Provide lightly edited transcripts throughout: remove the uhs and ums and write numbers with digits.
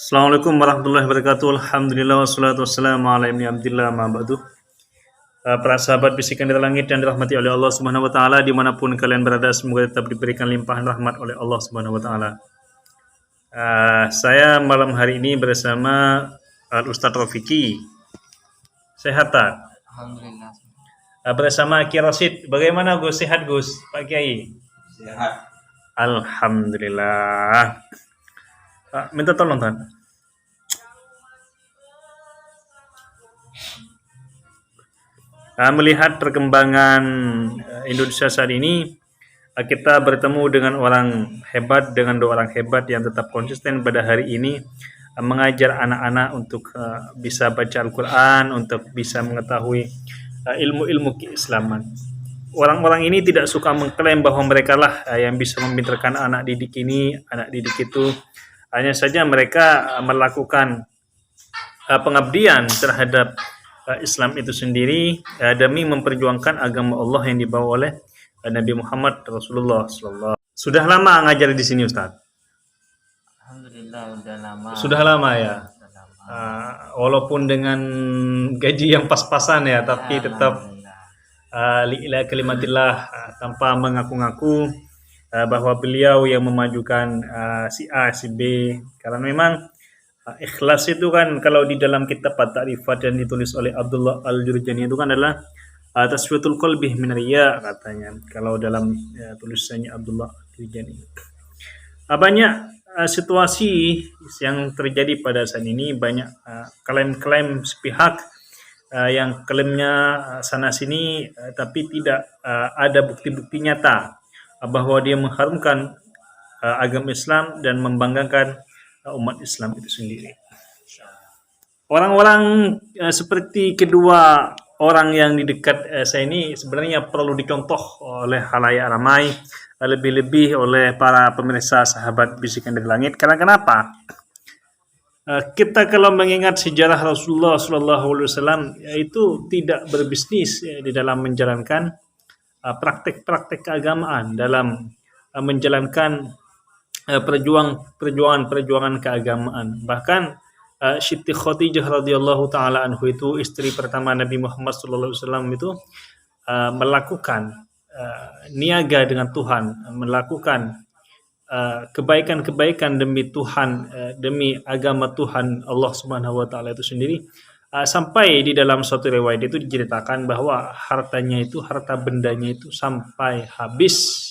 Assalamualaikum warahmatullahi wabarakatuh. Alhamdulillah wassalatu wassalamu ala ibni abdillah ma ba'du. Para sahabat bisikan dari langit yang dirahmati oleh Allah Subhanahu wa taala dimanapun kalian berada, semoga tetap diberikan limpahan rahmat oleh Allah Subhanahu wa taala. Saya malam hari ini bersama Al Ustadz Rafiki. Sehat tak? Alhamdulillah. Bersama Ki Rosid. Bagaimana Gus? Sehat Gus? Pak Kiai? Sehat. Alhamdulillah. Minta tolong Tan. Melihat perkembangan Indonesia saat ini, kita bertemu dengan orang hebat, dengan dua orang hebat yang tetap konsisten pada hari ini mengajar anak-anak untuk bisa baca Al-Quran, untuk bisa mengetahui ilmu-ilmu keislaman. Orang-orang ini tidak suka mengklaim bahwa mereka lah yang bisa membintarkan anak didik ini, anak didik itu. Hanya saja mereka melakukan pengabdian terhadap Islam itu sendiri demi memperjuangkan agama Allah yang dibawa oleh Nabi Muhammad Rasulullah SAW. Sudah lama ngajar di sini Ustaz? Alhamdulillah udah lama. Sudah lama ya. Udah lama. Walaupun dengan gaji yang pas-pasan ya, tapi tetap li'ila kalimatillah, tanpa mengaku-ngaku bahwa beliau yang memajukan si A, si B, karena memang ikhlas itu kan kalau di dalam kitab At-Ta'rifat yang ditulis oleh Abdullah Al-Jurjani itu kan adalah tasfiyatul qalbi min riya katanya. Kalau dalam tulisannya Abdullah Al-Jurjani. Banyak situasi yang terjadi pada saat ini, banyak klaim-klaim sepihak yang klaimnya sana sini tapi tidak ada bukti-bukti nyata bahwa dia mengharumkan agama Islam dan membanggakan umat Islam itu sendiri. Orang-orang seperti kedua orang yang di dekat saya ini sebenarnya perlu dicontoh oleh khalayak ramai, lebih-lebih oleh para pemirsa sahabat bisikan dari langit. Karena kenapa? Kita kalau mengingat sejarah Rasulullah SAW itu tidak berbisnis di dalam menjalankan praktek-praktek keagamaan, dalam menjalankan perjuangan keagamaan. Bahkan Siti Khadijah radhiyallahu taala anhu itu istri pertama Nabi Muhammad SAW itu melakukan niaga dengan Tuhan, melakukan kebaikan-kebaikan demi Tuhan, demi agama Tuhan Allah Subhanahu wa taala itu sendiri, sampai di dalam suatu riwayat itu diceritakan bahwa harta bendanya itu sampai habis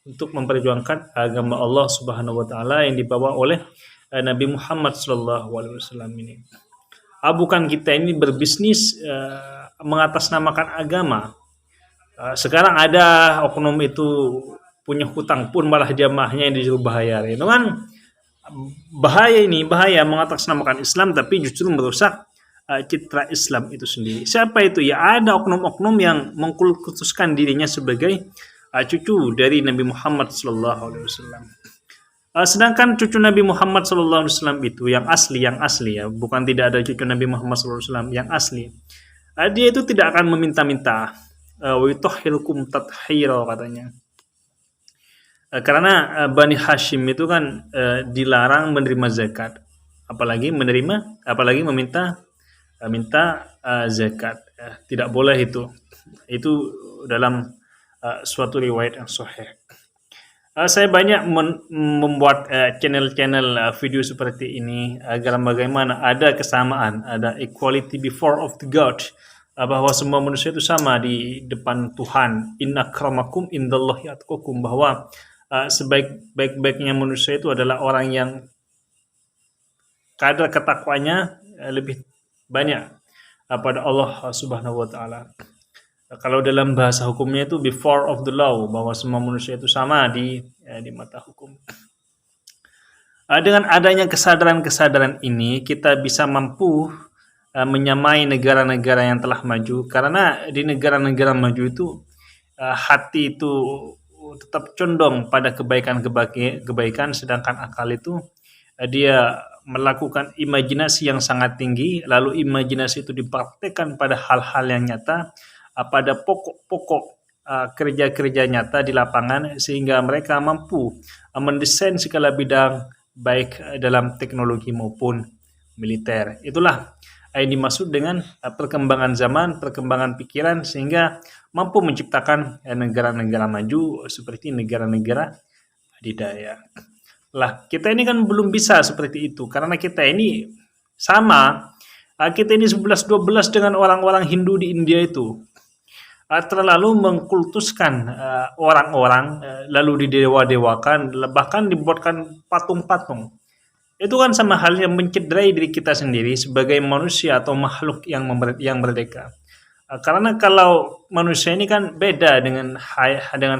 untuk memperjuangkan agama Allah Subhanahu wa taala yang dibawa oleh Nabi Muhammad sallallahu alaihi wasallam ini. Bukan kita ini berbisnis mengatasnamakan agama. Sekarang ada oknum itu punya hutang pun malah jamaahnya yang disuruh bayar. Itu kan bahaya mengatasnamakan Islam tapi justru merusak citra Islam itu sendiri. Siapa itu? Ya ada oknum-oknum yang mengkhususkan dirinya sebagai cucu dari Nabi Muhammad sallallahu alaihi wasallam. Sedangkan cucu Nabi Muhammad sallallahu alaihi wasallam itu yang asli ya, bukan tidak ada cucu Nabi Muhammad sallallahu alaihi wasallam yang asli. Dia itu tidak akan meminta-minta. Wa yutahhirukum tathira katanya. Karena Bani Hashim itu kan dilarang menerima zakat, apalagi meminta zakat. Tidak boleh itu. Itu dalam suatu riwayat yang sahih. Saya banyak membuat channel-channel video seperti ini agar bagaimana ada kesamaan, ada equality before of the God, bahwa semua manusia itu sama di depan Tuhan. Inna akramakum indallahi atqakum, bahwa sebaik-baiknya manusia itu adalah orang yang kadar ketakwanya lebih banyak pada Allah Subhanahu wa taala. Kalau dalam bahasa hukumnya itu before of the law, bahwa semua manusia itu sama di mata hukum. Dengan adanya kesadaran ini kita bisa mampu menyamai negara-negara yang telah maju, karena di negara-negara maju itu hati itu tetap condong pada kebaikan, sedangkan akal itu dia melakukan imajinasi yang sangat tinggi, lalu imajinasi itu dipraktekkan pada hal-hal yang nyata, pada pokok-pokok kerja-kerja nyata di lapangan, sehingga mereka mampu mendesain segala bidang baik dalam teknologi maupun militer. Itulah yang dimaksud dengan perkembangan zaman, perkembangan pikiran sehingga mampu menciptakan negara-negara maju seperti negara-negara adidaya. Lah, kita ini kan belum bisa seperti itu karena kita ini sama, kita ini 11-12 dengan orang-orang Hindu di India itu. Terlalu mengkultuskan orang-orang, lalu didewa-dewakan, bahkan dibuatkan patung-patung. Itu kan sama halnya mencederai diri kita sendiri sebagai manusia atau makhluk yang merdeka. Karena kalau manusia ini kan beda dengan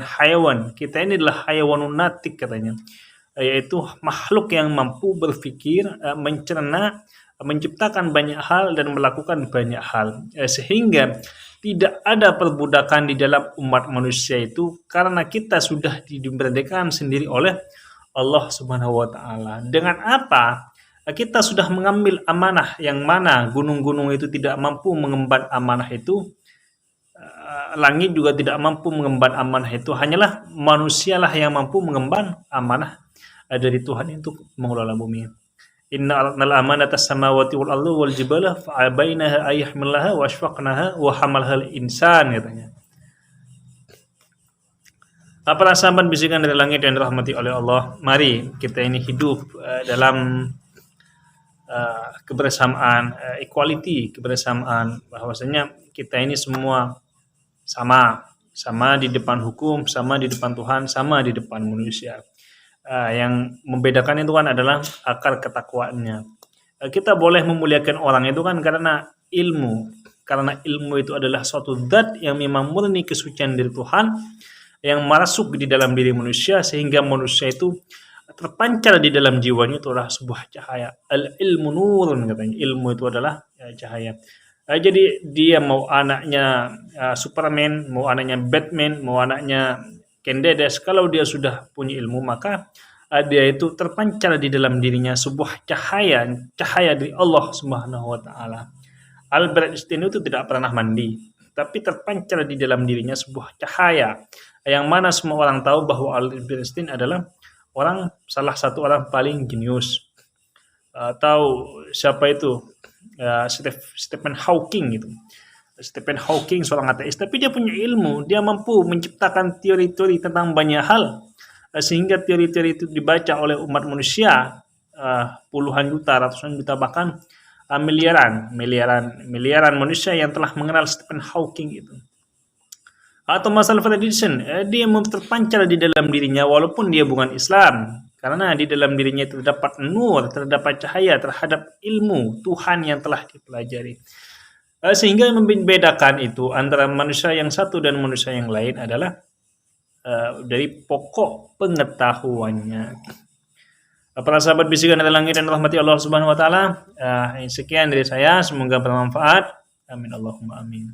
hayawan. Kita ini adalah hayawanun natik katanya, yaitu makhluk yang mampu berpikir, mencerna, menciptakan banyak hal dan melakukan banyak hal, sehingga tidak ada perbudakan di dalam umat manusia itu karena kita sudah dimerdekakan sendiri oleh Allah Subhanahu wa taala. Dengan apa? Kita sudah mengambil amanah yang mana gunung-gunung itu tidak mampu mengemban amanah itu, langit juga tidak mampu mengemban amanah itu, hanyalah manusialah yang mampu mengemban amanah dari Tuhan untuk mengelola bumi. Inna aradnal amanata samawati wal ardi wal jibala fa'abainaha ayyahmilaha wa ashfaqnaha wa hamalhal insan katanya. Para sahabat bisikan dari langit yang dirahmati oleh Allah, mari kita ini hidup dalam kebersamaan, equality, kebersamaan, bahwasanya kita ini semua sama di depan hukum, sama di depan Tuhan, sama di depan manusia. Yang membedakan itu kan adalah akar ketakwaannya. Kita boleh memuliakan orang itu kan karena ilmu itu adalah suatu zat yang memang murni kesucian dari Tuhan yang masuk di dalam diri manusia sehingga manusia itu terpancar di dalam jiwanya itu adalah sebuah cahaya. Al-ilmu nurun katanya. Ilmu itu adalah cahaya. Jadi dia mau anaknya Superman, mau anaknya Batman, mau anaknya Ken Dedes, kalau dia sudah punya ilmu maka dia itu terpancar di dalam dirinya sebuah cahaya dari Allah Subhanahu wa taala. Albert Einstein itu tidak pernah mandi, tapi terpancar di dalam dirinya sebuah cahaya yang mana semua orang tahu bahwa Albert Einstein adalah salah satu orang paling jenius. Atau siapa itu? Stephen Hawking gitu. Stephen Hawking seorang ateis, tapi dia punya ilmu, dia mampu menciptakan teori-teori tentang banyak hal, sehingga teori-teori itu dibaca oleh umat manusia puluhan juta, ratusan juta, bahkan miliaran manusia yang telah mengenal Stephen Hawking itu. Atau masalah Edison, dia terpancar di dalam dirinya walaupun dia bukan Islam, karena di dalam dirinya itu terdapat nur, terdapat cahaya terhadap ilmu Tuhan yang telah dipelajari. Sehingga yang membedakan itu antara manusia yang satu dan manusia yang lain adalah dari pokok pengetahuannya. Para sahabat bisikan dari langit dan rahmati Allah Subhanahu wa taala, sekian dari saya, semoga bermanfaat. Amin Allahumma amin.